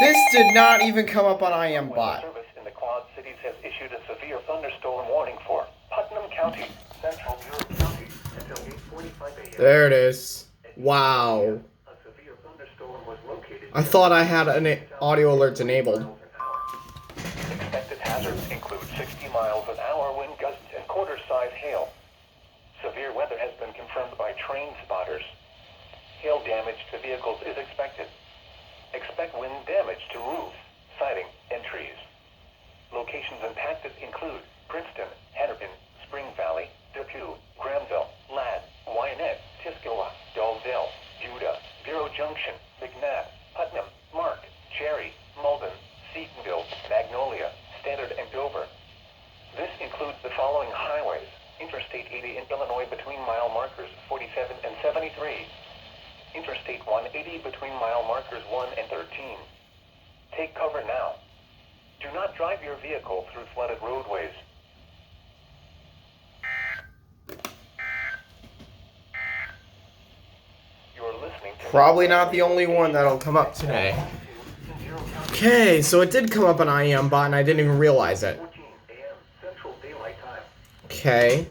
This did not even come up on IM bot. Service in the Quad Cities has issued a severe thunderstorm warning for Putnam County, Central Bureau County, until 8:45 a.m. There it is. Wow. A severe thunderstorm was located. I thought I had an audio alerts enabled. Expected hazards include 60 miles an hour wind gusts and quarter-size hail. Severe weather has been confirmed by train spotters. Hail damage to vehicles is expected. Expect wind damage to roofs, siding, and trees. Locations impacted include Princeton, Hennepin, Spring Valley, Depew, Granville, Ladd, Wyanett, Tuscola, Dolville, Judah, Bureau Junction, McNabb, Putnam, Mark, Cherry, Malden, Seatonville, Magnolia, Standard, and Dover. This includes the following highways: Interstate 80 in Illinois between mile markers 47 and 73. Interstate 180 between mile markers 1 and 13. Take cover now. Do not drive your vehicle through flooded roadways. You're listening to Probably not the only one that'll come up today. Okay, so it did come up on IM bot and I didn't even realize it. 14 a.m. Central Daylight Time. Okay.